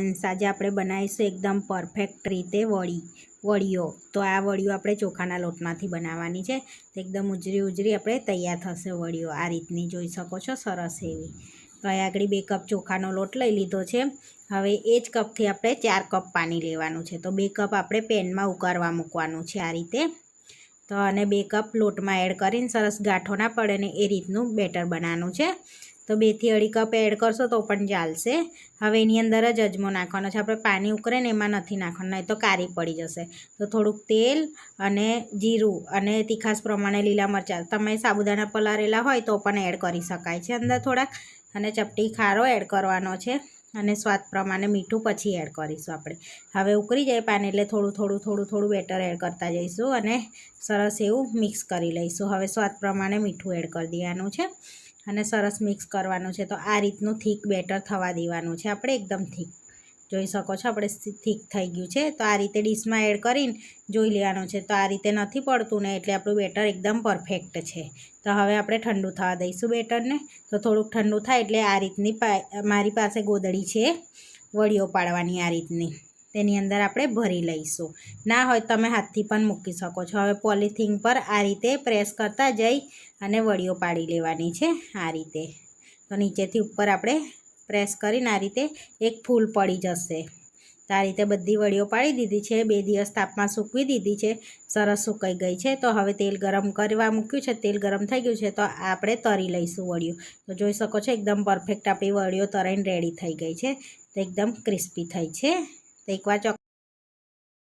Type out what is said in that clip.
Friends, આજે આપણે બનાવીશું એકદમ પરફેક્ટ રીતે વડીઓ. તો આ વડીઓ આપણે ચોખાના લોટમાંથી બનાવવાની છે. તો એકદમ ઉજરી આપણે તૈયાર થશે વડીઓ. આ રીતની જોઈ શકો છો, સરસ એવી. તો અહીં આગળ 2 કપ ચોખાનો લોટ લઈ લીધો છે. હવે એ જ કપથી આપણે 4 કપ પાણી લેવાનું છે. તો 2 કપ આપણે પેનમાં ઉકાળવા મૂકવાનું છે આ રીતે. તો અને 2 કપ લોટમાં એડ કરીને સરસ ગાંઠો ના પડે ને એ રીતનું બેટર બનાવવાનું છે. તો 2 થી 2.5 કપ એડ કરશો તો પણ ચાલશે. હવે એની અંદર જ અજમો નાખવાનો છે. આપણે પાણી ઉકળે ને એમાં નથી નાખવાનું, નહીં તો કારી પડી જશે. તો થોડુંક તેલ અને જીરું અને તીખાસ પ્રમાણે લીલા મરચાં, તમે સાબુદાણા પલાળેલા હોય તો પણ એડ કરી શકાય છે અંદર થોડાક. અને ચપટી ખારો એડ કરવાનો છે અને સ્વાદ પ્રમાણે મીઠું પછી એડ કરીશું આપણે. હવે ઉકળી જાય પાણી એટલે થોડું બેટર એડ કરતા જઈશું અને સરસ એવું મિક્સ કરી લઈશું. હવે સ્વાદ પ્રમાણે મીઠું એડ કરી દેવાનું છે અને સરસ મિક્સ કરવાનું છે. તો આ રીતનું થીક બેટર થવા દેવાનું છે આપણે, એકદમ થીક. જોઈ શકો છો આપણે થીક થઈ ગયું છે. તો આ રીતે ડીશમાં એડ કરીને જોઈ લેવાનું છે. તો આ રીતે નથી પડતું ને એટલે આપણું બેટર એકદમ પરફેક્ટ છે. તો હવે આપણે ઠંડુ થવા દઈશું બેટરને. તો થોડુંક ઠંડુ થાય એટલે આ રીતની મારી પાસે ગોદડી છે વડીઓ પાડવાની આ રીતની, તેની અંદર આપણે ભરી લઈશું. ના હોય તમે હાથથી પણ મૂકી શકો છો. હવે પોલિથીન પર આ રીતે પ્રેસ કરતા જઈ અને વડીઓ પાડી લેવાની છે આ રીતે. તો નીચેથી ઉપર આપણે પ્રેસ કરીને આ રીતે એક ફૂલ પડી જશે. તો આ રીતે બધી વડીઓ પાડી દીધી છે. 2 દિવસ તાપમાં સૂકવી દીધી છે. સરસ સુકાઈ ગઈ છે. તો હવે તેલ ગરમ કરવા મૂક્યું છે. તેલ ગરમ થઈ ગયું છે તો આપણે તળી લઈશું વડીઓ. તો જોઈ શકો છો એકદમ પરફેક્ટ આપણી વડીઓ તળાઈને રેડી થઈ ગઈ છે. તો એકદમ ક્રિસ્પી થઈ છે. તો એકવાર